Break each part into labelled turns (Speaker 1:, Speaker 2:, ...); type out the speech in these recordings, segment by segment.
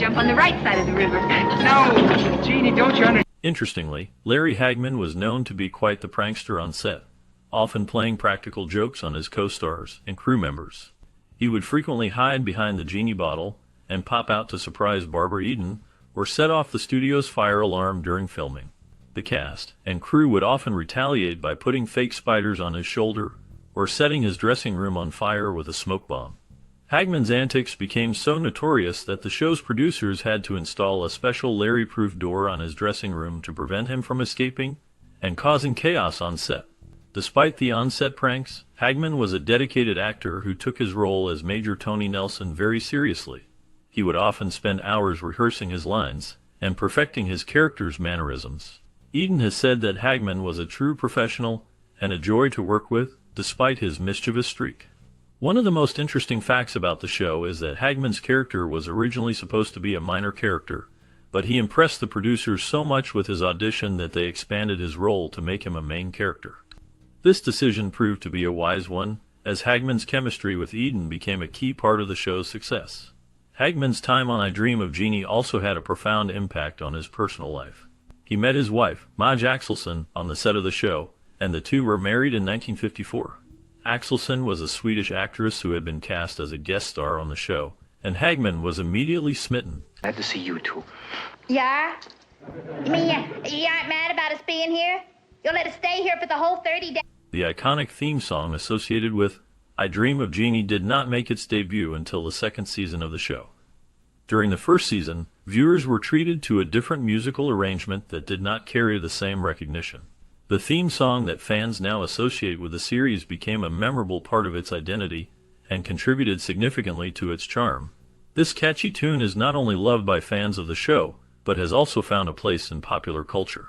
Speaker 1: jump on the right side of the river.
Speaker 2: No, Jeannie, don't you understand?
Speaker 3: Interestingly, Larry Hagman was known to be quite the prankster on set, often playing practical jokes on his co-stars and crew members. He would frequently hide behind the genie bottle and pop out to surprise Barbara Eden or set off the studio's fire alarm during filming. The cast and crew would often retaliate by putting fake spiders on his shoulder or setting his dressing room on fire with a smoke bomb. Hagman's antics became so notorious that the show's producers had to install a special Larry-proof door on his dressing room to prevent him from escaping and causing chaos on set. Despite the on-set pranks, Hagman was a dedicated actor who took his role as Major Tony Nelson very seriously. He would often spend hours rehearsing his lines and perfecting his character's mannerisms. Eden has said that Hagman was a true professional and a joy to work with, despite his mischievous streak. One of the most interesting facts about the show is that Hagman's character was originally supposed to be a minor character, but he impressed the producers so much with his audition that they expanded his role to make him a main character. This decision proved to be a wise one, as Hagman's chemistry with Eden became a key part of the show's success. Hagman's time on I Dream of Jeannie also had a profound impact on his personal life. He met his wife, Maj Axelsson, on the set of the show, and the two were married in 1954. Axelsson was a Swedish actress who had been cast as a guest star on the show, and Hagman was immediately smitten.
Speaker 2: Glad to see you two.
Speaker 4: Yeah? You mean you aren't mad about us being here? You'll let us stay here for the whole 30 days?
Speaker 3: The iconic theme song associated with I Dream of Jeannie did not make its debut until the second season of the show. During the first season, viewers were treated to a different musical arrangement that did not carry the same recognition. The theme song that fans now associate with the series became a memorable part of its identity and contributed significantly to its charm. This catchy tune is not only loved by fans of the show, but has also found a place in popular culture.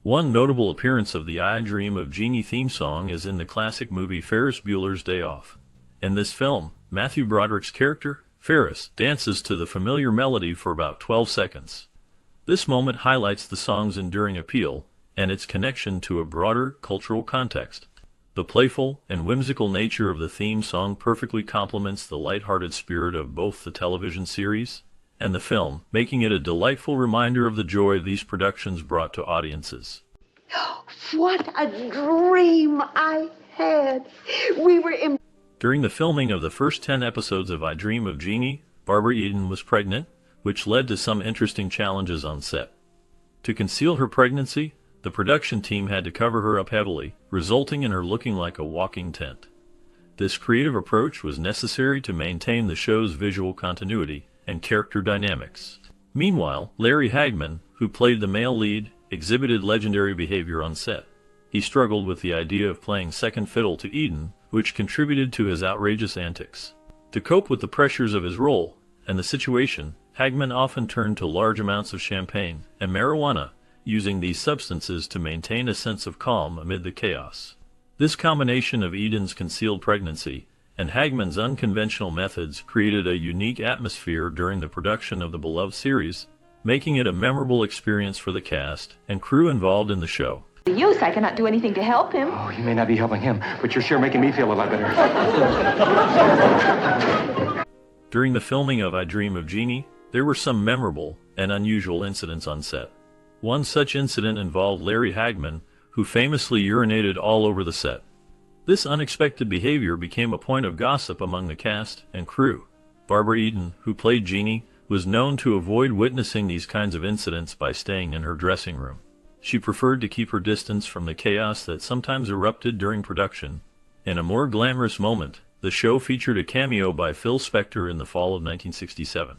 Speaker 3: One notable appearance of the I Dream of Jeannie theme song is in the classic movie Ferris Bueller's Day Off. In this film, Matthew Broderick's character, Ferris, dances to the familiar melody for about 12 seconds. This moment highlights the song's enduring appeal and its connection to a broader cultural context. The playful and whimsical nature of the theme song perfectly complements the lighthearted spirit of both the television series and the film, making it a delightful reminder of the joy these productions brought to audiences.
Speaker 5: What a dream I had. We were in...
Speaker 3: During the filming of the first 10 episodes of I Dream of Jeannie, Barbara Eden was pregnant, which led to some interesting challenges on set. To conceal her pregnancy, the production team had to cover her up heavily, resulting in her looking like a walking tent. This creative approach was necessary to maintain the show's visual continuity and character dynamics. Meanwhile, Larry Hagman, who played the male lead, exhibited legendary behavior on set. He struggled with the idea of playing second fiddle to Eden, which contributed to his outrageous antics. To cope with the pressures of his role and the situation, Hagman often turned to large amounts of champagne and marijuana, using these substances to maintain a sense of calm amid the chaos. This combination of Eden's concealed pregnancy and Hagman's unconventional methods created a unique atmosphere during the production of the beloved series, making it a memorable experience for the cast and crew involved in the show.
Speaker 1: The use, I cannot do anything to help him.
Speaker 2: Oh, you may not be helping him, but you're sure making me feel a lot better.
Speaker 3: During the filming of I Dream of Jeannie, there were some memorable and unusual incidents on set. One such incident involved Larry Hagman, who famously urinated all over the set. This unexpected behavior became a point of gossip among the cast and crew. Barbara Eden, who played Jeannie, was known to avoid witnessing these kinds of incidents by staying in her dressing room. She preferred to keep her distance from the chaos that sometimes erupted during production. In a more glamorous moment, the show featured a cameo by Phil Spector in the fall of 1967.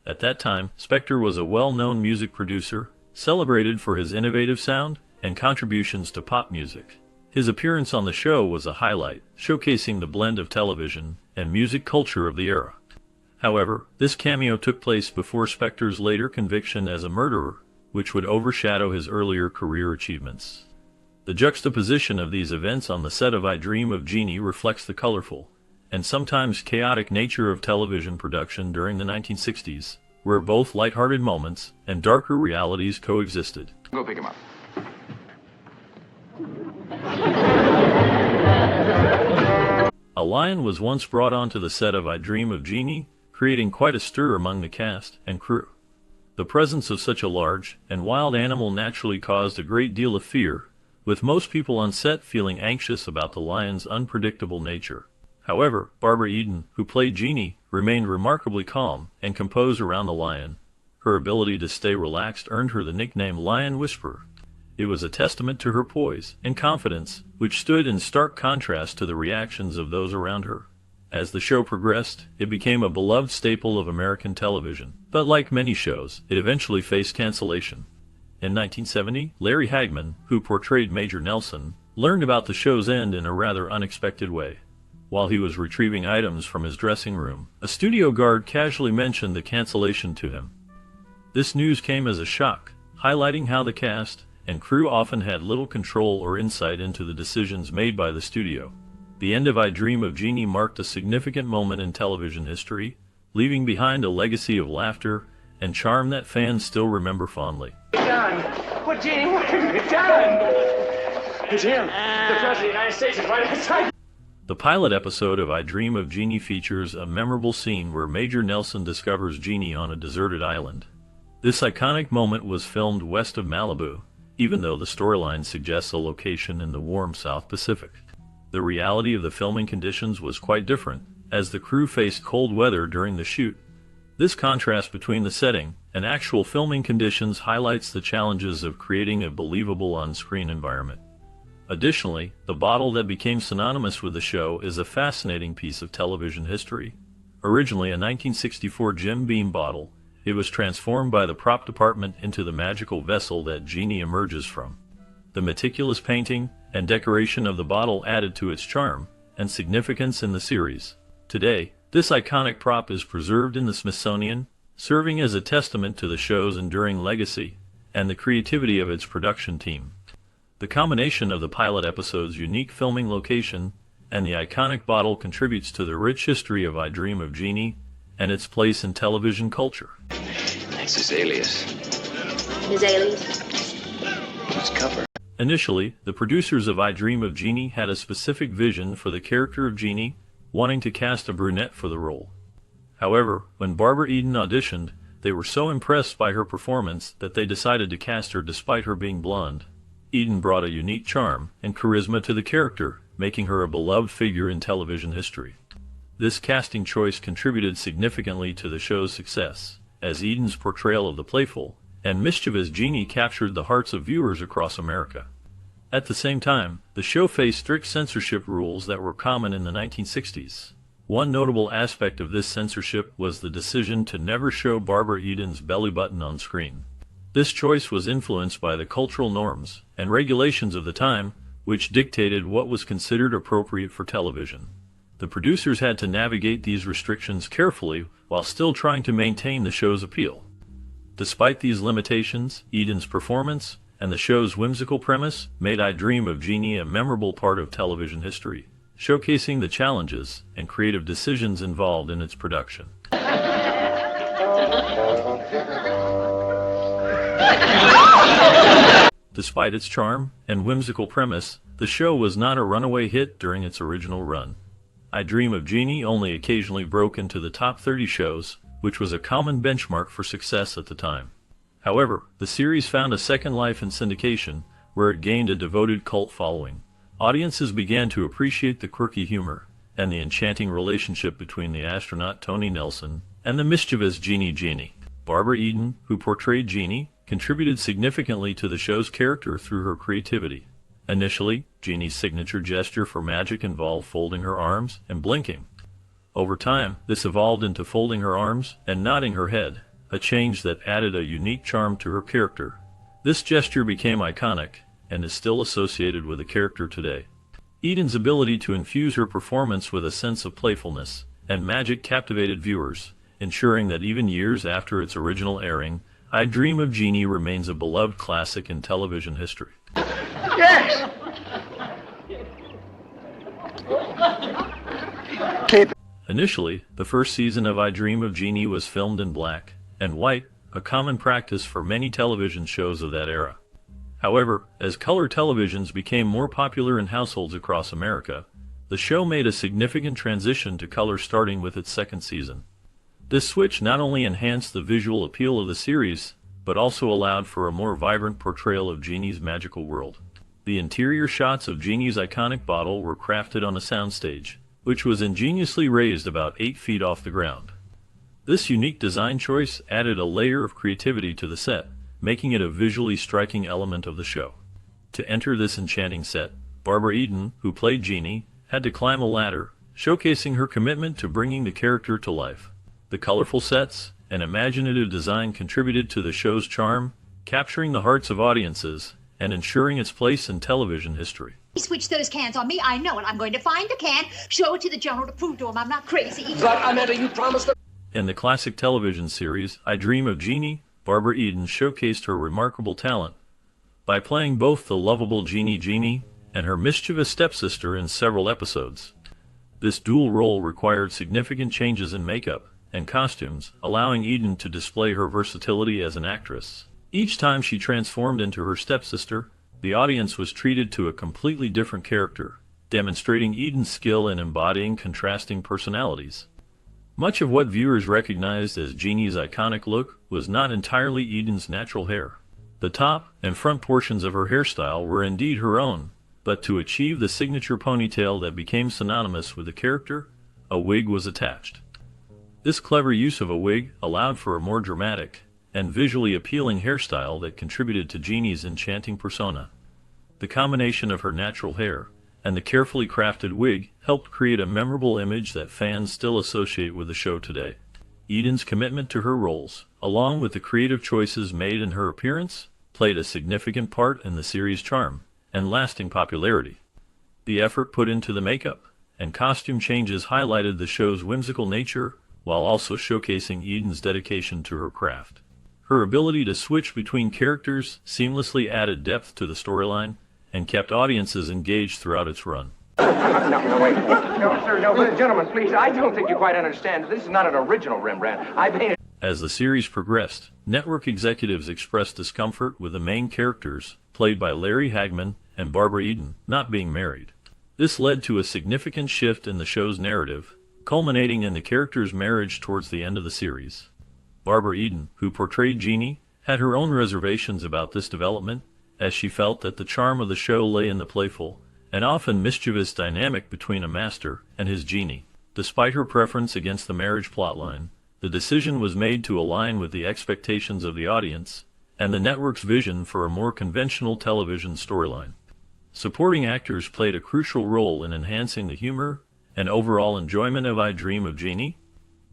Speaker 3: At that time, Spector was a well-known music producer, celebrated for his innovative sound and contributions to pop music. His appearance on the show was a highlight, showcasing the blend of television and music culture of the era. However, this cameo took place before Spector's later conviction as a murderer, which would overshadow his earlier career achievements. The juxtaposition of these events on the set of I Dream of Jeannie reflects the colorful and sometimes chaotic nature of television production during the 1960s, where both lighthearted moments and darker realities coexisted.
Speaker 2: Go pick him up.
Speaker 3: A lion was once brought onto the set of I Dream of Jeannie, creating quite a stir among the cast and crew. The presence of such a large and wild animal naturally caused a great deal of fear, with most people on set feeling anxious about the lion's unpredictable nature. However, Barbara Eden, who played Jeannie, remained remarkably calm and composed around the lion. Her ability to stay relaxed earned her the nickname Lion Whisperer. It was a testament to her poise and confidence, which stood in stark contrast to the reactions of those around her. As the show progressed, it became a beloved staple of American television, but like many shows, it eventually faced cancellation. In 1970, Larry Hagman, who portrayed Major Nelson, learned about the show's end in a rather unexpected way. While he was retrieving items from his dressing room, a studio guard casually mentioned the cancellation to him. This news came as a shock, highlighting how the cast and crew often had little control or insight into the decisions made by the studio. The end of I Dream of Jeannie marked a significant moment in television history, leaving behind a legacy of laughter and charm that fans still remember fondly.
Speaker 2: John! What, Jeannie? What have you done? It's him. The President of the United States is right outside.
Speaker 3: The pilot episode of I Dream of Jeannie features a memorable scene where Major Nelson discovers Jeannie on a deserted island. This iconic moment was filmed west of Malibu, even though the storyline suggests a location in the warm South Pacific. The reality of the filming conditions was quite different, as the crew faced cold weather during the shoot. This contrast between the setting and actual filming conditions highlights the challenges of creating a believable on-screen environment. Additionally, the bottle that became synonymous with the show is a fascinating piece of television history. Originally a 1964 Jim Beam bottle, it was transformed by the prop department into the magical vessel that Jeannie emerges from. The meticulous painting and decoration of the bottle added to its charm and significance in the series. Today, this iconic prop is preserved in the Smithsonian, serving as a testament to the show's enduring legacy and the creativity of its production team. The combination of the pilot episode's unique filming location and the iconic bottle contributes to the rich history of I Dream of Jeannie and its place in television culture.
Speaker 6: That's his alias.
Speaker 4: His alias?
Speaker 6: His cover.
Speaker 3: Initially, the producers of I Dream of Jeannie had a specific vision for the character of Jeannie, wanting to cast a brunette for the role. However, when Barbara Eden auditioned, they were so impressed by her performance that they decided to cast her despite her being blonde. Eden brought a unique charm and charisma to the character, making her a beloved figure in television history. This casting choice contributed significantly to the show's success, as Eden's portrayal of the playful and mischievous Jeannie captured the hearts of viewers across America. At the same time, the show faced strict censorship rules that were common in the 1960s. One notable aspect of this censorship was the decision to never show Barbara Eden's belly button on screen. This choice was influenced by the cultural norms and regulations of the time, which dictated what was considered appropriate for television. The producers had to navigate these restrictions carefully while still trying to maintain the show's appeal. Despite these limitations, Eden's performance and the show's whimsical premise made I Dream of Jeannie a memorable part of television history, showcasing the challenges and creative decisions involved in its production. Despite its charm and whimsical premise, the show was not a runaway hit during its original run. I Dream of Jeannie only occasionally broke into the top 30 shows, which was a common benchmark for success at the time. However, the series found a second life in syndication, where it gained a devoted cult following. Audiences began to appreciate the quirky humor and the enchanting relationship between the astronaut Tony Nelson and the mischievous Jeannie. Barbara Eden, who portrayed Jeannie, contributed significantly to the show's character through her creativity. Initially, Jeannie's signature gesture for magic involved folding her arms and blinking. Over time, this evolved into folding her arms and nodding her head, a change that added a unique charm to her character. This gesture became iconic and is still associated with the character today. Eden's ability to infuse her performance with a sense of playfulness and magic captivated viewers, ensuring that even years after its original airing, I Dream of Jeannie remains a beloved classic in television history.
Speaker 2: Yes!
Speaker 3: Initially, the first season of I Dream of Jeannie was filmed in black and white, a common practice for many television shows of that era. However, as color televisions became more popular in households across America, the show made a significant transition to color starting with its second season. This switch not only enhanced the visual appeal of the series, but also allowed for a more vibrant portrayal of Jeannie's magical world. The interior shots of Jeannie's iconic bottle were crafted on a soundstage, which was ingeniously raised about 8 feet off the ground. This unique design choice added a layer of creativity to the set, making it a visually striking element of the show. To enter this enchanting set, Barbara Eden, who played Jeannie, had to climb a ladder, showcasing her commitment to bringing the character to life. The colorful sets and imaginative design contributed to the show's charm, capturing the hearts of audiences and ensuring its place in television history.
Speaker 7: Switch those cans on me. I know it. I'm going to find the can, show it to the general to prove to him I'm not crazy.
Speaker 2: But Amanda, you promised that.
Speaker 3: In the classic television series, I Dream of Jeannie, Barbara Eden showcased her remarkable talent by playing both the lovable Jeannie and her mischievous stepsister in several episodes. This dual role required significant changes in makeup and costumes, allowing Eden to display her versatility as an actress. Each time she transformed into her stepsister, the audience was treated to a completely different character, demonstrating Eden's skill in embodying contrasting personalities. Much of what viewers recognized as Jeannie's iconic look was not entirely Eden's natural hair. The top and front portions of her hairstyle were indeed her own, but to achieve the signature ponytail that became synonymous with the character, a wig was attached. This clever use of a wig allowed for a more dramatic and visually appealing hairstyle that contributed to Jeannie's enchanting persona. The combination of her natural hair and the carefully crafted wig helped create a memorable image that fans still associate with the show today. Eden's commitment to her roles, along with the creative choices made in her appearance, played a significant part in the series' charm and lasting popularity. The effort put into the makeup and costume changes highlighted the show's whimsical nature while also showcasing Eden's dedication to her craft. Her ability to switch between characters seamlessly added depth to the storyline and kept audiences engaged throughout its run.
Speaker 2: No, wait. No, sir, no. But, gentlemen, please, I don't think you quite understand. This is not an original Rembrandt. I painted...
Speaker 3: As the series progressed, network executives expressed discomfort with the main characters, played by Larry Hagman and Barbara Eden, not being married. This led to a significant shift in the show's narrative, culminating in the character's marriage towards the end of the series. Barbara Eden, who portrayed Jeannie, had her own reservations about this development, as she felt that the charm of the show lay in the playful and often mischievous dynamic between a master and his Jeannie. Despite her preference against the marriage plotline, the decision was made to align with the expectations of the audience and the network's vision for a more conventional television storyline. Supporting actors played a crucial role in enhancing the humor and overall enjoyment of I Dream of Jeannie.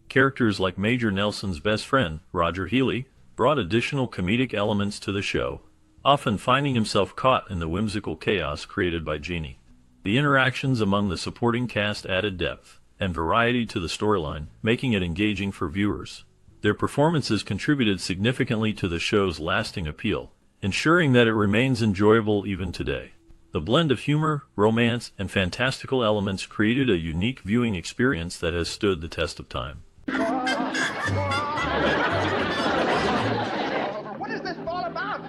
Speaker 3: Characters like Major Nelson's best friend, Roger Healy, brought additional comedic elements to the show, often finding himself caught in the whimsical chaos created by Jeannie. The interactions among the supporting cast added depth and variety to the storyline, making it engaging for viewers. Their performances contributed significantly to the show's lasting appeal, ensuring that it remains enjoyable even today. The blend of humor, romance, and fantastical elements created a unique viewing experience that has stood the test of time.
Speaker 8: What is this all about?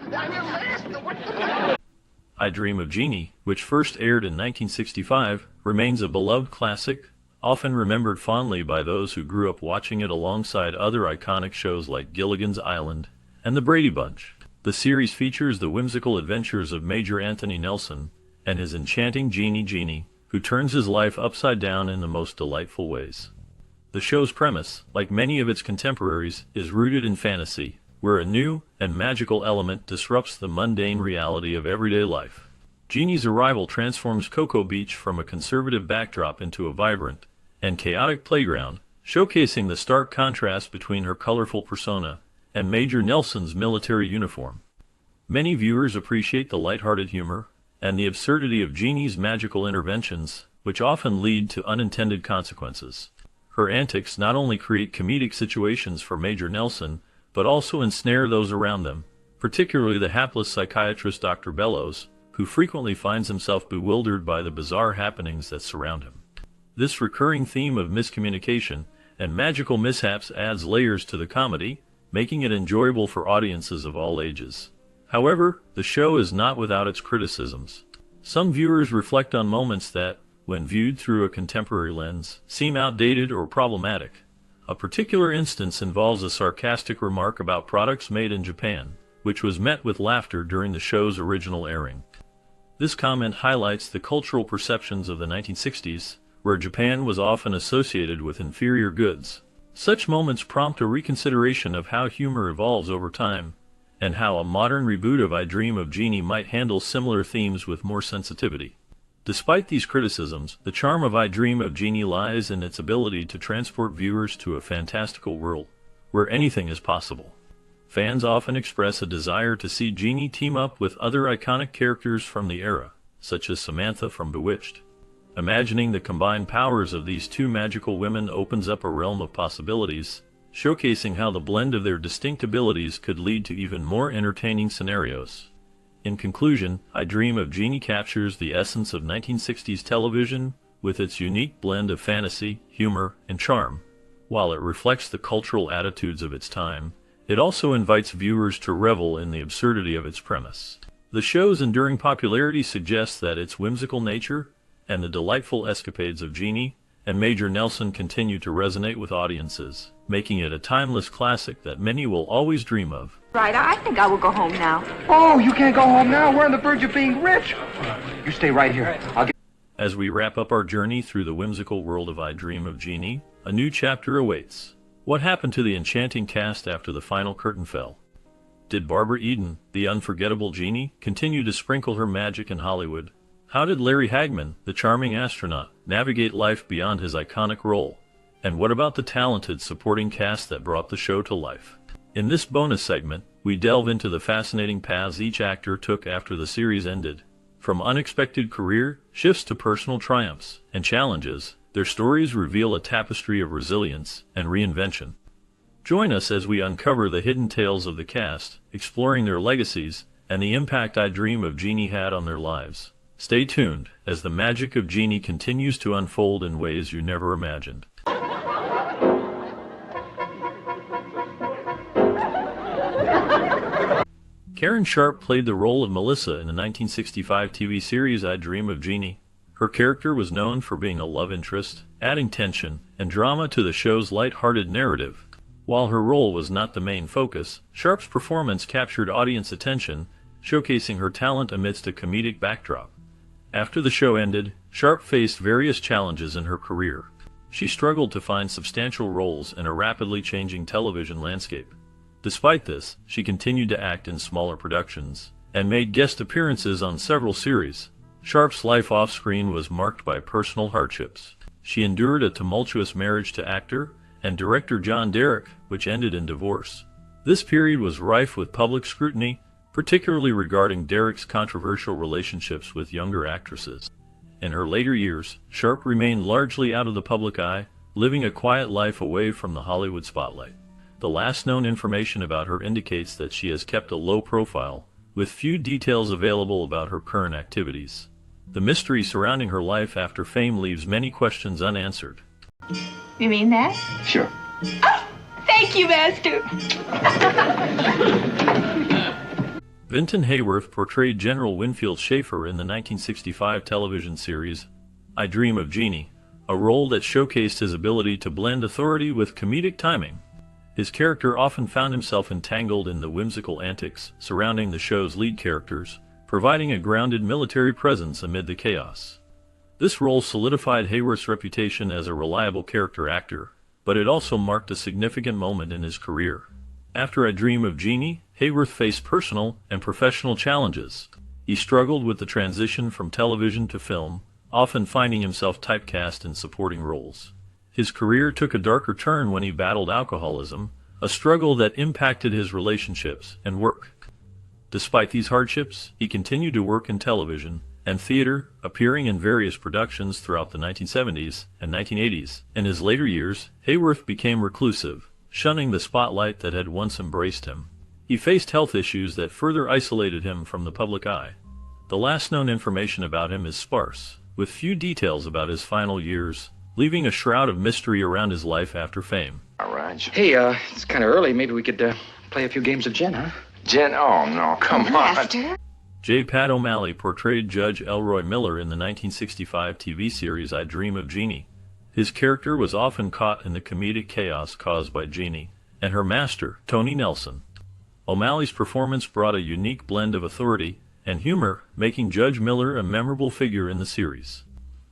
Speaker 3: I Dream of Jeannie, which first aired in 1965, remains a beloved classic, often remembered fondly by those who grew up watching it alongside other iconic shows like Gilligan's Island and The Brady Bunch. The series features the whimsical adventures of Major Anthony Nelson and his enchanting Jeannie, who turns his life upside down in the most delightful ways. The show's premise, like many of its contemporaries, is rooted in fantasy, where a new and magical element disrupts the mundane reality of everyday life. Jeannie's arrival transforms Cocoa Beach from a conservative backdrop into a vibrant and chaotic playground, showcasing the stark contrast between her colorful persona and Major Nelson's military uniform. Many viewers appreciate the lighthearted humor and the absurdity of Jeannie's magical interventions, which often lead to unintended consequences. Her antics not only create comedic situations for Major Nelson, but also ensnare those around them, particularly the hapless psychiatrist Dr. Bellows, who frequently finds himself bewildered by the bizarre happenings that surround him. This recurring theme of miscommunication and magical mishaps adds layers to the comedy, making it enjoyable for audiences of all ages. However, the show is not without its criticisms. Some viewers reflect on moments that, when viewed through a contemporary lens, seem outdated or problematic. A particular instance involves a sarcastic remark about products made in Japan, which was met with laughter during the show's original airing. This comment highlights the cultural perceptions of the 1960s, where Japan was often associated with inferior goods. Such moments prompt a reconsideration of how humor evolves over time, and how a modern reboot of I Dream of Jeannie might handle similar themes with more sensitivity. Despite these criticisms, the charm of I Dream of Jeannie lies in its ability to transport viewers to a fantastical world, where anything is possible. Fans often express a desire to see Jeannie team up with other iconic characters from the era, such as Samantha from Bewitched. Imagining the combined powers of these two magical women opens up a realm of possibilities, showcasing how the blend of their distinct abilities could lead to even more entertaining scenarios. In conclusion, I Dream of Jeannie captures the essence of 1960s television with its unique blend of fantasy, humor, and charm. While it reflects the cultural attitudes of its time, it also invites viewers to revel in the absurdity of its premise. The show's enduring popularity suggests that its whimsical nature and the delightful escapades of Jeannie and Major Nelson continue to resonate with audiences, making it a timeless classic that many will always dream of.
Speaker 1: Right, I think I will go home now.
Speaker 8: Oh, you can't go home now. We're on the verge of being rich. You stay right here.
Speaker 3: As we wrap up our journey through the whimsical world of I Dream of Jeannie, a new chapter awaits. What happened to the enchanting cast after the final curtain fell? Did Barbara Eden, the unforgettable Jeannie, continue to sprinkle her magic in Hollywood? How did Larry Hagman, the charming astronaut, navigate life beyond his iconic role? And what about the talented supporting cast that brought the show to life? In this bonus segment, we delve into the fascinating paths each actor took after the series ended. From unexpected career shifts to personal triumphs and challenges, their stories reveal a tapestry of resilience and reinvention. Join us as we uncover the hidden tales of the cast, exploring their legacies and the impact I Dream of Jeannie had on their lives. Stay tuned as the magic of Jeannie continues to unfold in ways you never imagined. Karen Sharp played the role of Melissa in the 1965 TV series I Dream of Jeannie. Her character was known for being a love interest, adding tension and drama to the show's light-hearted narrative. While her role was not the main focus, Sharp's performance captured audience attention, showcasing her talent amidst a comedic backdrop. After the show ended, Sharp faced various challenges in her career. She struggled to find substantial roles in a rapidly changing television landscape. Despite this, she continued to act in smaller productions and made guest appearances on several series. Sharp's life off-screen was marked by personal hardships. She endured a tumultuous marriage to actor and director John Derek, which ended in divorce. This period was rife with public scrutiny, particularly regarding Derek's controversial relationships with younger actresses. In her later years, Sharp remained largely out of the public eye, living a quiet life away from the Hollywood spotlight. The last known information about her indicates that she has kept a low profile, with few details available about her current activities. The mystery surrounding her life after fame leaves many questions unanswered.
Speaker 1: You mean that?
Speaker 6: Sure.
Speaker 1: Oh, thank you, Master.
Speaker 3: Vinton Hayworth portrayed General Winfield Schaefer in the 1965 television series I Dream of Jeannie, a role that showcased his ability to blend authority with comedic timing. His character often found himself entangled in the whimsical antics surrounding the show's lead characters, providing a grounded military presence amid the chaos. This role solidified Hayworth's reputation as a reliable character actor, but it also marked a significant moment in his career. After I Dream of Jeannie, Hayworth faced personal and professional challenges. He struggled with the transition from television to film, often finding himself typecast in supporting roles. His career took a darker turn when he battled alcoholism, a struggle that impacted his relationships and work. Despite these hardships, he continued to work in television and theater, appearing in various productions throughout the 1970s and 1980s. In his later years, Hayworth became reclusive, shunning the spotlight that had once embraced him. He faced health issues that further isolated him from the public eye. The last known information about him is sparse, with few details about his final years, leaving a shroud of mystery around his life after fame.
Speaker 6: All right.
Speaker 8: Hey, it's kind of early. Maybe we could play a few games of gin, huh?
Speaker 6: Jen, oh, no, come on.
Speaker 1: Master?
Speaker 3: J. Pat O'Malley portrayed Judge Elroy Miller in the 1965 TV series I Dream of Jeannie. His character was often caught in the comedic chaos caused by Jeannie and her master, Tony Nelson. O'Malley's performance brought a unique blend of authority and humor, making Judge Miller a memorable figure in the series.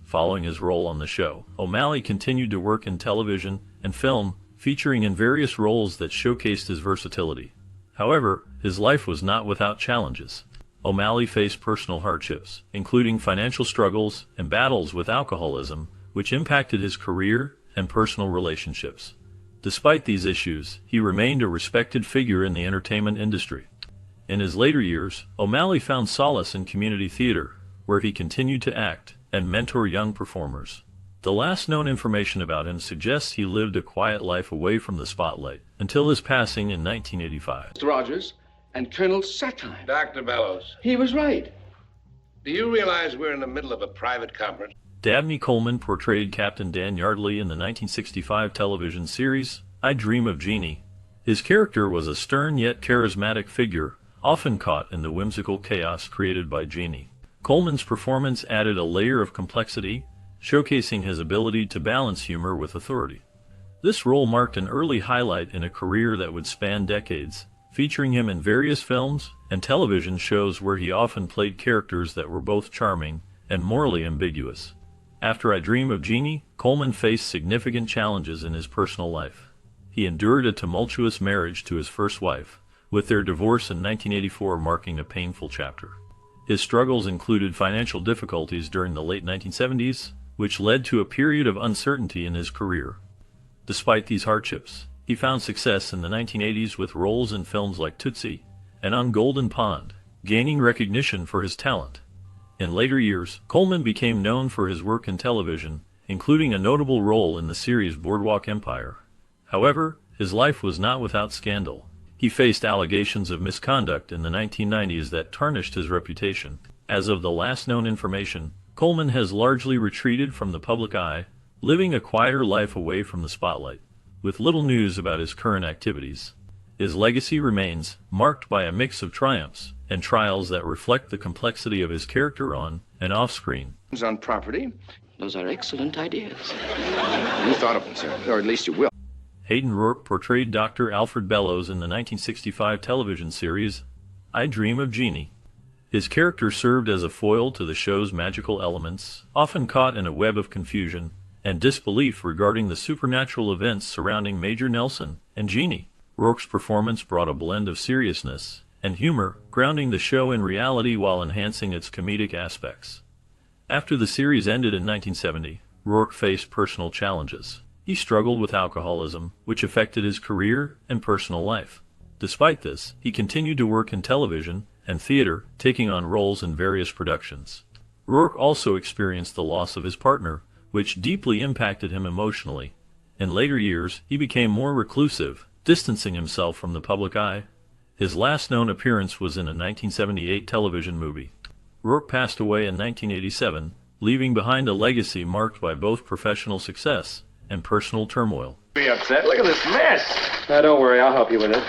Speaker 3: Following his role on the show, O'Malley continued to work in television and film, featuring in various roles that showcased his versatility. However, his life was not without challenges. O'Malley faced personal hardships, including financial struggles and battles with alcoholism, which impacted his career and personal relationships. Despite these issues, he remained a respected figure in the entertainment industry. In his later years, O'Malley found solace in community theater, where he continued to act and mentor young performers. The last known information about him suggests he lived a quiet life away from the spotlight until his passing in 1985.
Speaker 9: Mr. Rogers and Colonel Satire.
Speaker 10: Dr. Bellows,
Speaker 9: He was right.
Speaker 10: do you realize we're in the middle of a private conference?
Speaker 3: Dabney Coleman portrayed Captain Dan Yardley in the 1965 television series, I Dream of Jeannie. His character was a stern yet charismatic figure, often caught in the whimsical chaos created by Jeannie. Coleman's performance added a layer of complexity, showcasing his ability to balance humor with authority. This role marked an early highlight in a career that would span decades, featuring him in various films and television shows where he often played characters that were both charming and morally ambiguous. After I Dream of Jeannie, Coleman faced significant challenges in his personal life. He endured a tumultuous marriage to his first wife, with their divorce in 1984 marking a painful chapter. His struggles included financial difficulties during the late 1970s, which led to a period of uncertainty in his career. Despite these hardships, he found success in the 1980s with roles in films like Tootsie and On Golden Pond, gaining recognition for his talent. In later years, Coleman became known for his work in television, including a notable role in the series Boardwalk Empire. However, his life was not without scandal. He faced allegations of misconduct in the 1990s that tarnished his reputation. As of the last known information, Coleman has largely retreated from the public eye, living a quieter life away from the spotlight, with little news about his current activities. His legacy remains marked by a mix of triumphs and trials that reflect the complexity of his character on and off screen.
Speaker 9: On property.
Speaker 11: Those are excellent ideas.
Speaker 9: You thought of them, sir, or at least you will.
Speaker 3: Hayden Rourke portrayed Dr. Alfred Bellows in the 1965 television series, I Dream of Jeannie. His character served as a foil to the show's magical elements, often caught in a web of confusion and disbelief regarding the supernatural events surrounding Major Nelson and Jeannie. Rourke's performance brought a blend of seriousness and humor, grounding the show in reality while enhancing its comedic aspects. After the series ended in 1970, Rourke faced personal challenges. He struggled with alcoholism, which affected his career and personal life. Despite this, he continued to work in television and theater, taking on roles in various productions. Rourke also experienced the loss of his partner, which deeply impacted him emotionally. In later years, he became more reclusive, distancing himself from the public eye. His last known appearance was in a 1978 television movie. Rourke passed away in 1987, leaving behind a legacy marked by both professional success and personal turmoil.
Speaker 10: Be upset. Look at this mess.
Speaker 2: Don't worry, I'll help you with it.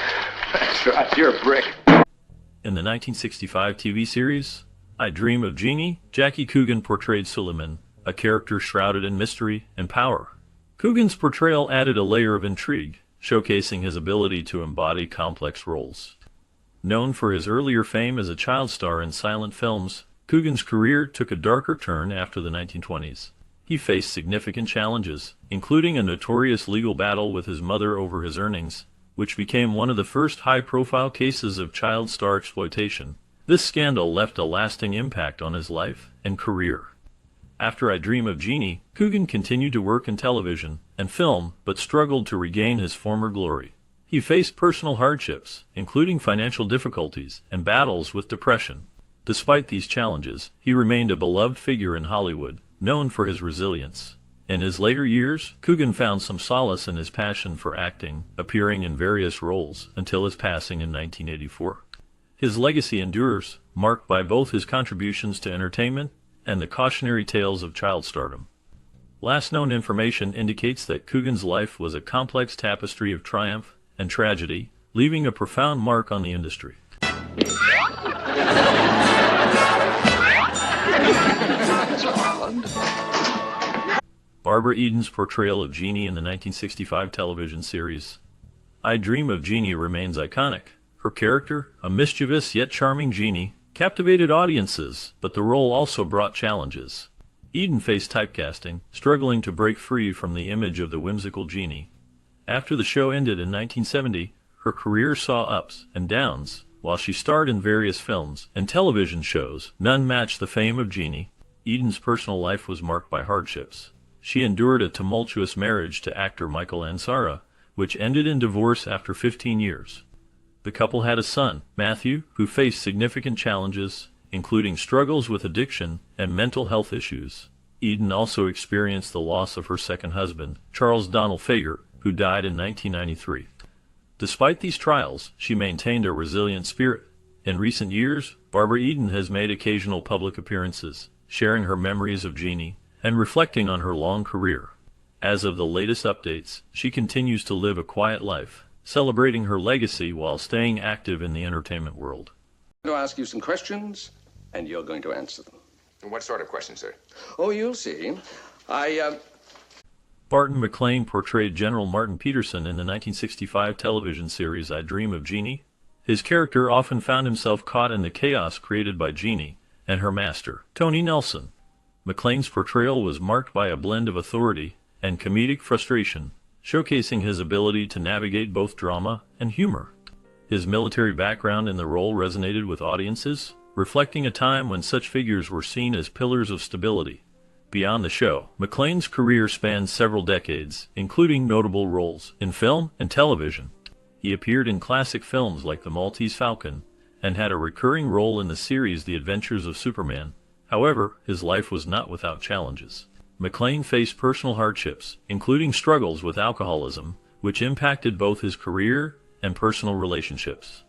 Speaker 10: That's right, you're a brick.
Speaker 3: In the 1965 TV series, I Dream of Jeannie, Jackie Coogan portrayed Suleiman, a character shrouded in mystery and power. Coogan's portrayal added a layer of intrigue, showcasing his ability to embody complex roles. Known for his earlier fame as a child star in silent films, Coogan's career took a darker turn after the 1920s. He faced significant challenges, including a notorious legal battle with his mother over his earnings, which became one of the first high-profile cases of child star exploitation. This scandal left a lasting impact on his life and career. After I Dream of Jeannie, Coogan continued to work in television and film, but struggled to regain his former glory. He faced personal hardships, including financial difficulties and battles with depression. Despite these challenges, he remained a beloved figure in Hollywood, known for his resilience. In his later years, Coogan found some solace in his passion for acting, appearing in various roles until his passing in 1984. His legacy endures, marked by both his contributions to entertainment and the cautionary tales of child stardom. Last known information indicates that Coogan's life was a complex tapestry of triumph and tragedy, leaving a profound mark on the industry. Barbara Eden's portrayal of Jeannie in the 1965 television series I Dream of Jeannie remains iconic. Her character, a mischievous yet charming Jeannie, captivated audiences, but the role also brought challenges. Eden faced typecasting, struggling to break free from the image of the whimsical Jeannie. After the show ended in 1970, her career saw ups and downs. While she starred in various films and television shows, none matched the fame of Jeannie. Eden's personal life was marked by hardships. She endured a tumultuous marriage to actor Michael Ansara, which ended in divorce after 15 years. The couple had a son, Matthew, who faced significant challenges, including struggles with addiction and mental health issues. Eden also experienced the loss of her second husband, Charles Donald Fager, who died in 1993. Despite these trials, she maintained a resilient spirit. In recent years, Barbara Eden has made occasional public appearances, sharing her memories of Jeannie and reflecting on her long career. As of the latest updates, she continues to live a quiet life, celebrating her legacy while staying active in the entertainment world.
Speaker 9: I'm going to ask you some questions, and you're going to answer them.
Speaker 6: What sort of questions, sir?
Speaker 9: Oh, you'll see.
Speaker 3: Barton McLean portrayed General Martin Peterson in the 1965 television series I Dream of Jeannie. His character often found himself caught in the chaos created by Jeannie and her master, Tony Nelson. McLean's portrayal was marked by a blend of authority and comedic frustration, showcasing his ability to navigate both drama and humor. His military background in the role resonated with audiences, reflecting a time when such figures were seen as pillars of stability. Beyond the show, McLean's career spans several decades, including notable roles in film and television. He appeared in classic films like The Maltese Falcon and had a recurring role in the series The Adventures of Superman. However, his life was not without challenges. McLean faced personal hardships, including struggles with alcoholism, which impacted both his career and personal relationships.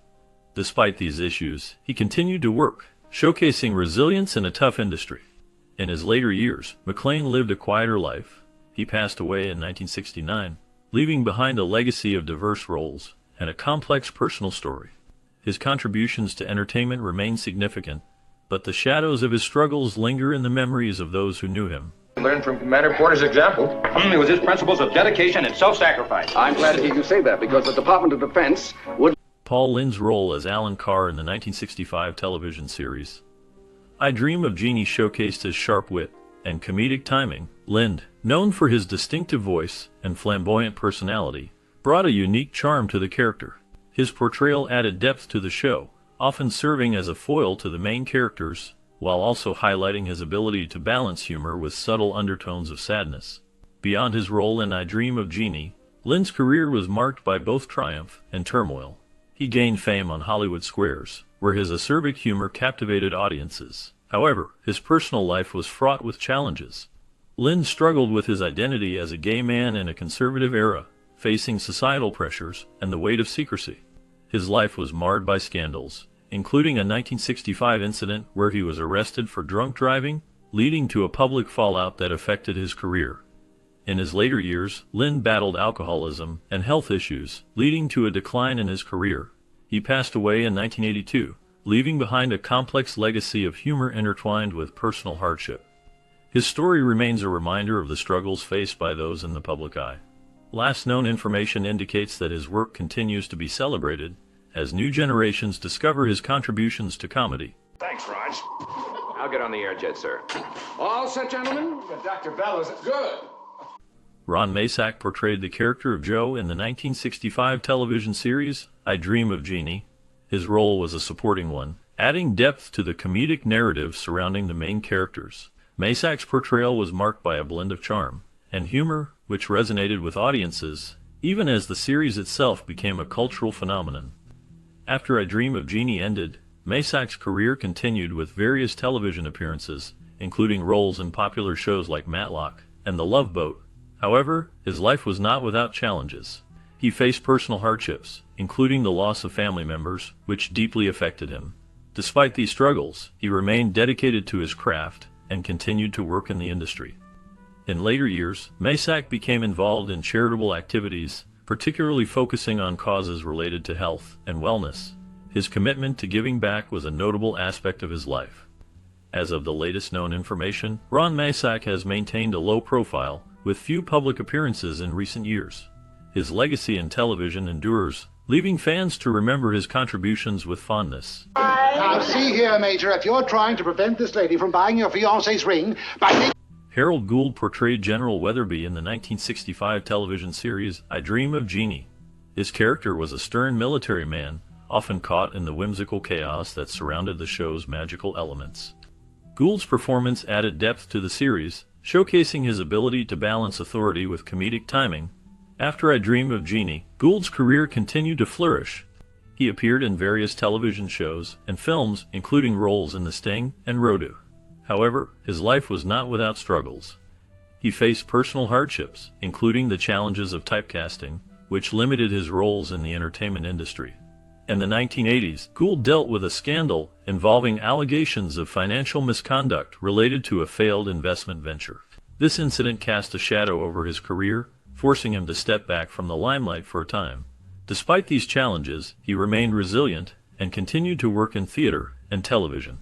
Speaker 3: Despite these issues, he continued to work, showcasing resilience in a tough industry. In his later years, McLean lived a quieter life. He passed away in 1969, leaving behind a legacy of diverse roles and a complex personal story. His contributions to entertainment remain significant, but the shadows of his struggles linger in the memories of those who knew him.
Speaker 8: Learn from Commander Porter's example. It was his principles of dedication and self-sacrifice.
Speaker 9: I'm glad to hear you say that, because the Department of Defense would...
Speaker 3: Paul Lynde's role as Alan Carr in the 1965 television series I Dream of Jeannie showcased his sharp wit and comedic timing. Lynde, known for his distinctive voice and flamboyant personality, brought a unique charm to the character. His portrayal added depth to the show, often serving as a foil to the main characters, while also highlighting his ability to balance humor with subtle undertones of sadness. Beyond his role in I Dream of Jeannie, Lynde's career was marked by both triumph and turmoil. He gained fame on Hollywood squares, where his acerbic humor captivated audiences. However, his personal life was fraught with challenges. Lynde struggled with his identity as a gay man in a conservative era, facing societal pressures and the weight of secrecy. His life was marred by scandals, including a 1965 incident where he was arrested for drunk driving, leading to a public fallout that affected his career. In his later years, Lynde battled alcoholism and health issues, leading to a decline in his career. He passed away in 1982, leaving behind a complex legacy of humor intertwined with personal hardship. His story remains a reminder of the struggles faced by those in the public eye. Last known information indicates that his work continues to be celebrated as new generations discover his contributions to comedy.
Speaker 6: Thanks, Raj. I'll get on the air jet, sir.
Speaker 9: All set, gentlemen?
Speaker 10: Dr. Bellows, good.
Speaker 3: Ron Masak portrayed the character of Joe in the 1965 television series I Dream of Jeannie. His role was a supporting one, adding depth to the comedic narrative surrounding the main characters. Masak's portrayal was marked by a blend of charm and humor, which resonated with audiences, even as the series itself became a cultural phenomenon. After I Dream of Jeannie ended, Masak's career continued with various television appearances, including roles in popular shows like Matlock and The Love Boat. However, his life was not without challenges. He faced personal hardships, including the loss of family members, which deeply affected him. Despite these struggles, he remained dedicated to his craft and continued to work in the industry. In later years, Masak became involved in charitable activities, particularly focusing on causes related to health and wellness. His commitment to giving back was a notable aspect of his life. As of the latest known information, Ron Masak has maintained a low profile, with few public appearances in recent years. His legacy in television endures, leaving fans to remember his contributions with fondness.
Speaker 12: Now see here, Major, if you're trying to prevent this lady from buying your fiancé's ring by...
Speaker 3: Harold Gould portrayed General Weatherby in the 1965 television series I Dream of Jeannie. His character was a stern military man, often caught in the whimsical chaos that surrounded the show's magical elements. Gould's performance added depth to the series, showcasing his ability to balance authority with comedic timing. After I Dream of Jeannie, Gould's career continued to flourish. He appeared in various television shows and films, including roles in The Sting and Rodu. However, his life was not without struggles. He faced personal hardships, including the challenges of typecasting, which limited his roles in the entertainment industry. In the 1980s, Gould dealt with a scandal involving allegations of financial misconduct related to a failed investment venture. This incident cast a shadow over his career, forcing him to step back from the limelight for a time. Despite these challenges, he remained resilient and continued to work in theater and television.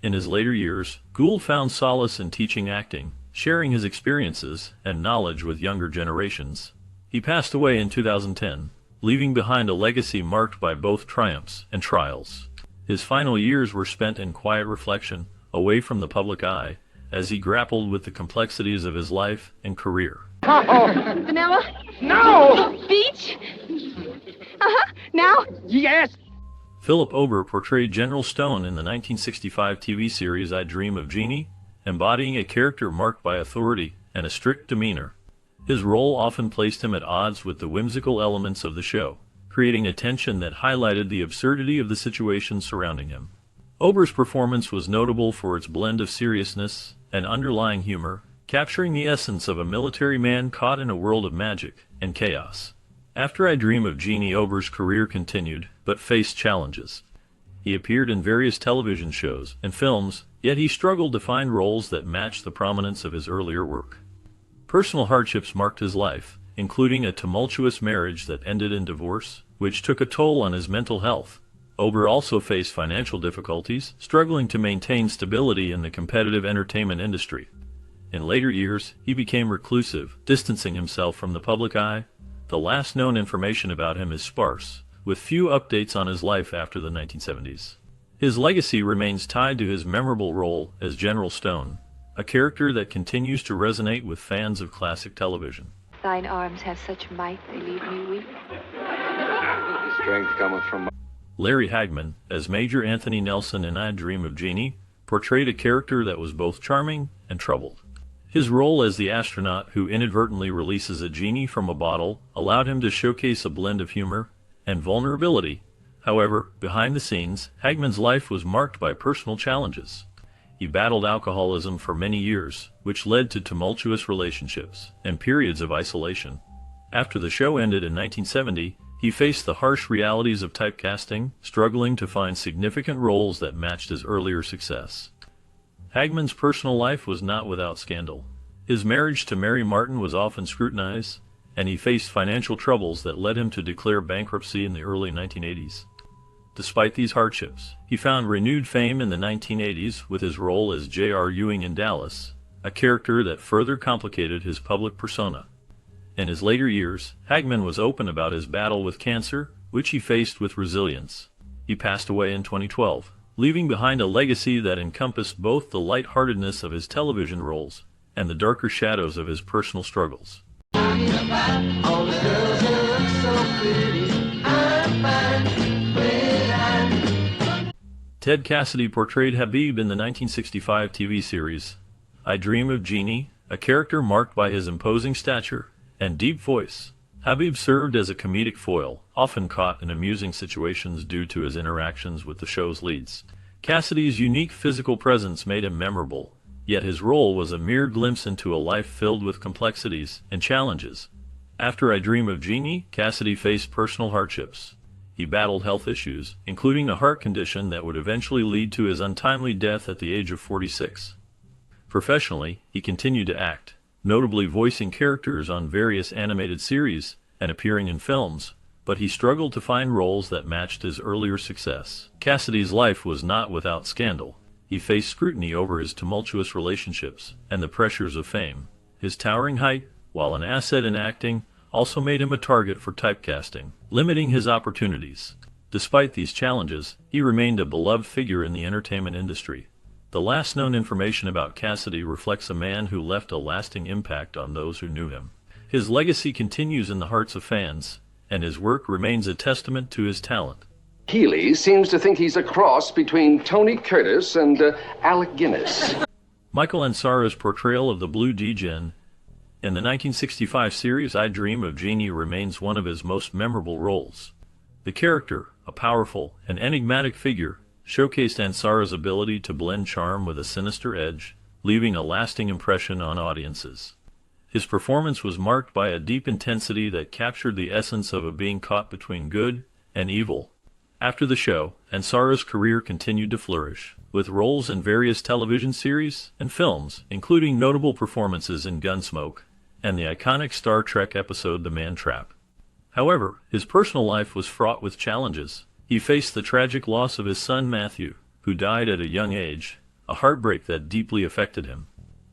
Speaker 3: In his later years, Gould found solace in teaching acting, sharing his experiences and knowledge with younger generations. He passed away in 2010, leaving behind a legacy marked by both triumphs and trials. His final years were spent in quiet reflection, away from the public eye, as he grappled with the complexities of his life and career.
Speaker 1: Vanilla?
Speaker 12: No!
Speaker 1: Beach? Now?
Speaker 12: Yes!
Speaker 3: Philip Ober portrayed General Stone in the 1965 TV series I Dream of Jeannie, embodying a character marked by authority and a strict demeanor. His role often placed him at odds with the whimsical elements of the show, creating a tension that highlighted the absurdity of the situation surrounding him. Ober's performance was notable for its blend of seriousness and underlying humor, capturing the essence of a military man caught in a world of magic and chaos. After I Dream of Jeannie, Ober's career continued, but faced challenges. He appeared in various television shows and films, yet he struggled to find roles that matched the prominence of his earlier work. Personal hardships marked his life, including a tumultuous marriage that ended in divorce, which took a toll on his mental health. Ober also faced financial difficulties, struggling to maintain stability in the competitive entertainment industry. In later years, he became reclusive, distancing himself from the public eye. The last known information about him is sparse, with few updates on his life after the 1970s. His legacy remains tied to his memorable role as General Stone, a character that continues to resonate with fans of classic television.
Speaker 1: Thine arms have such might, they leave me weak.
Speaker 6: Strength cometh from...
Speaker 3: Larry Hagman, as Major Anthony Nelson in I Dream of Jeannie, portrayed a character that was both charming and troubled. His role as the astronaut who inadvertently releases a genie from a bottle allowed him to showcase a blend of humor and vulnerability. However, behind the scenes, Hagman's life was marked by personal challenges. He battled alcoholism for many years, which led to tumultuous relationships and periods of isolation. After the show ended in 1970, he faced the harsh realities of typecasting, struggling to find significant roles that matched his earlier success. Hagman's personal life was not without scandal. His marriage to Mary Martin was often scrutinized, and he faced financial troubles that led him to declare bankruptcy in the early 1980s. Despite these hardships, he found renewed fame in the 1980s with his role as J.R. Ewing in Dallas, a character that further complicated his public persona. In his later years, Hagman was open about his battle with cancer, which he faced with resilience. He passed away in 2012, leaving behind a legacy that encompassed both the lightheartedness of his television roles and the darker shadows of his personal struggles. Ted Cassidy portrayed Habib in the 1965 TV series I Dream of Jeannie, a character marked by his imposing stature and deep voice. Habib served as a comedic foil, often caught in amusing situations due to his interactions with the show's leads. Cassidy's unique physical presence made him memorable, yet his role was a mere glimpse into a life filled with complexities and challenges. After I Dream of Jeannie, Cassidy faced personal hardships. He battled health issues, including a heart condition that would eventually lead to his untimely death at the age of 46. Professionally, he continued to act, notably voicing characters on various animated series and appearing in films, but he struggled to find roles that matched his earlier success. Cassidy's life was not without scandal. He faced scrutiny over his tumultuous relationships and the pressures of fame. His towering height, while an asset in acting, also made him a target for typecasting, limiting his opportunities. Despite these challenges, he remained a beloved figure in the entertainment industry. The last known information about Cassidy reflects a man who left a lasting impact on those who knew him. His legacy continues in the hearts of fans, and his work remains a testament to his talent.
Speaker 9: Healy seems to think he's a cross between Tony Curtis and Alec Guinness.
Speaker 3: Michael Ansara's portrayal of the Blue Djinn in the 1965 series I Dream of Jeannie remains one of his most memorable roles. The character, a powerful and enigmatic figure, showcased Ansara's ability to blend charm with a sinister edge, leaving a lasting impression on audiences. His performance was marked by a deep intensity that captured the essence of a being caught between good and evil. After the show, Ansara's career continued to flourish, with roles in various television series and films, including notable performances in Gunsmoke and the iconic Star Trek episode The Man Trap. However, his personal life was fraught with challenges. He faced the tragic loss of his son Matthew, who died at a young age, a heartbreak that deeply affected him.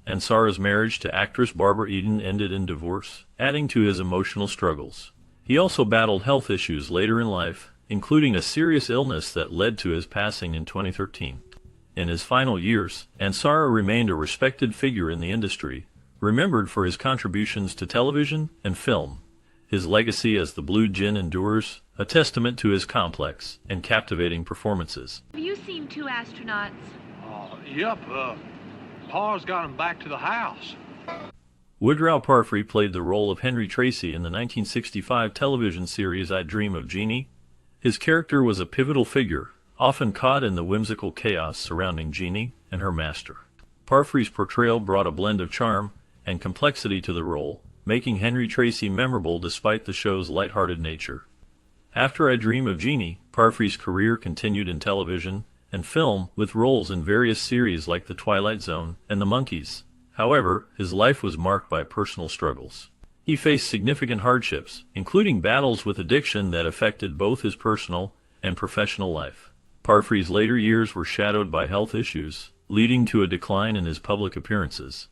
Speaker 3: Ansara's marriage to actress Barbara Eden ended in divorce, adding to his emotional struggles. He also battled health issues later in life, including a serious illness that led to his passing in 2013. In his final years, Ansara remained a respected figure in the industry, remembered for his contributions to television and film. His legacy as the Blue Djinn endures, a testament to his complex and captivating performances.
Speaker 1: Have you seen two astronauts?
Speaker 13: Yep, Pa's got him back to the house.
Speaker 3: Woodrow Parfrey played the role of Henry Tracy in the 1965 television series I Dream of Jeannie. His character was a pivotal figure, often caught in the whimsical chaos surrounding Jeannie and her master. Parfrey's portrayal brought a blend of charm and complexity to the role, making Henry Tracy memorable despite the show's lighthearted nature. After I Dream of Jeannie, Parfrey's career continued in television and film with roles in various series like The Twilight Zone and The Monkees. However, his life was marked by personal struggles. He faced significant hardships, including battles with addiction that affected both his personal and professional life. Parfrey's later years were shadowed by health issues, leading to a decline in his public appearances.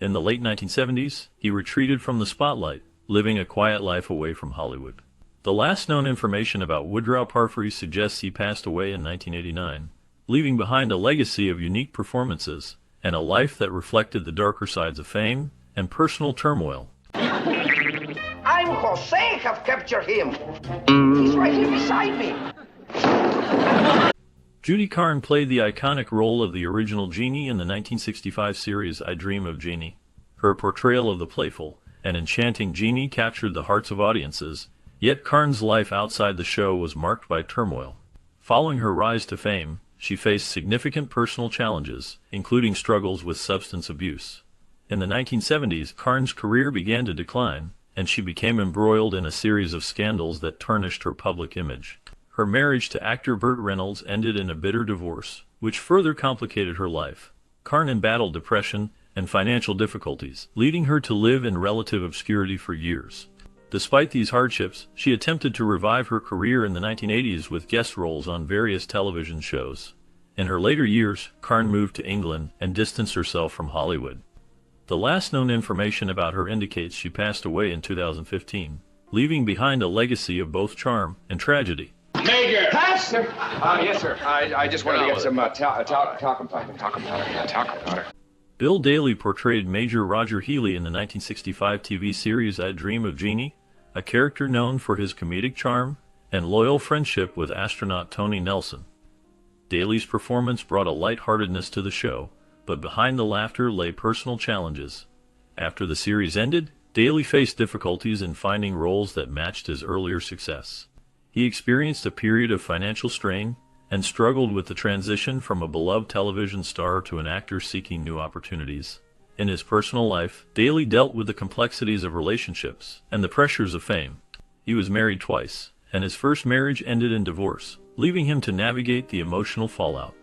Speaker 3: In the late 1970s, he retreated from the spotlight, living a quiet life away from Hollywood. The last known information about Woodrow Parfrey suggests he passed away in 1989, leaving behind a legacy of unique performances and a life that reflected the darker sides of fame and personal turmoil.
Speaker 14: I'm Jose, have captured him. He's right here beside me.
Speaker 3: Judy Carne played the iconic role of the original Jeannie in the 1965 series I Dream of Jeannie. Her portrayal of the playful and enchanting Jeannie captured the hearts of audiences, yet Carne's life outside the show was marked by turmoil. Following her rise to fame, she faced significant personal challenges, including struggles with substance abuse. In the 1970s, Carne's career began to decline, and she became embroiled in a series of scandals that tarnished her public image. Her marriage to actor Burt Reynolds ended in a bitter divorce, which further complicated her life. Carne battled depression and financial difficulties, leading her to live in relative obscurity for years. Despite these hardships, she attempted to revive her career in the 1980s with guest roles on various television shows. In her later years, Carne moved to England and distanced herself from Hollywood. The last known information about her indicates she passed away in 2015, leaving behind a legacy of both charm and tragedy.
Speaker 10: Major!
Speaker 8: Pastor!
Speaker 10: Yes, sir. I just wanted to get some talcum powder.
Speaker 3: Bill Daly portrayed Major Roger Healy in the 1965 TV series I Dream of Jeannie, a character known for his comedic charm and loyal friendship with astronaut Tony Nelson. Daly's performance brought a lightheartedness to the show, but behind the laughter lay personal challenges. After the series ended, Daly faced difficulties in finding roles that matched his earlier success. He experienced a period of financial strain and struggled with the transition from a beloved television star to an actor seeking new opportunities. In his personal life, Daly dealt with the complexities of relationships and the pressures of fame. He was married twice, and his first marriage ended in divorce, leaving him to navigate the emotional fallout.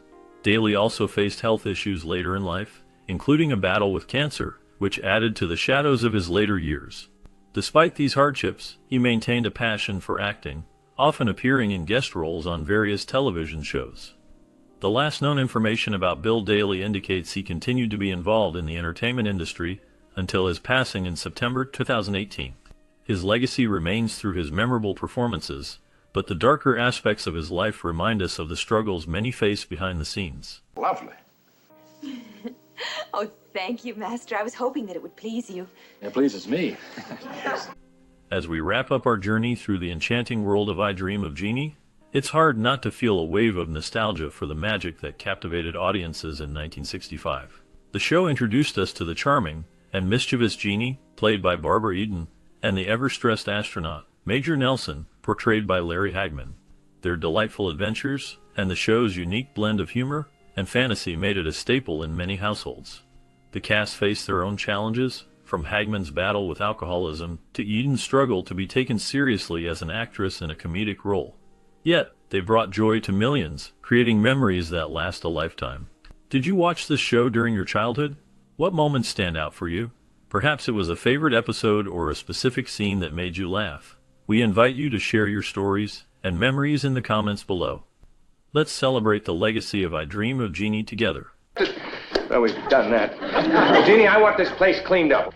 Speaker 3: Daly also faced health issues later in life, including a battle with cancer, which added to the shadows of his later years. Despite these hardships, he maintained a passion for acting, often appearing in guest roles on various television shows. The last known information about Bill Daly indicates he continued to be involved in the entertainment industry, until his passing in September 2018. His legacy remains through his memorable performances, but the darker aspects of his life remind us of the struggles many face behind the scenes.
Speaker 10: Lovely.
Speaker 15: Oh, thank you, Master. I was hoping that it would please you.
Speaker 6: It pleases me.
Speaker 3: As we wrap up our journey through the enchanting world of I Dream of Jeannie, it's hard not to feel a wave of nostalgia for the magic that captivated audiences in 1965. The show introduced us to the charming and mischievous Jeannie, played by Barbara Eden, and the ever-stressed astronaut, Major Nelson, portrayed by Larry Hagman. Their delightful adventures and the show's unique blend of humor and fantasy made it a staple in many households. The cast faced their own challenges, from Hagman's battle with alcoholism to Eden's struggle to be taken seriously as an actress in a comedic role. Yet, they brought joy to millions, creating memories that last a lifetime. Did you watch this show during your childhood? What moments stand out for you? Perhaps it was a favorite episode or a specific scene that made you laugh. We invite you to share your stories and memories in the comments below. Let's celebrate the legacy of I Dream of Jeannie together.
Speaker 10: Well, we've done that. Jeannie, I want this place cleaned up.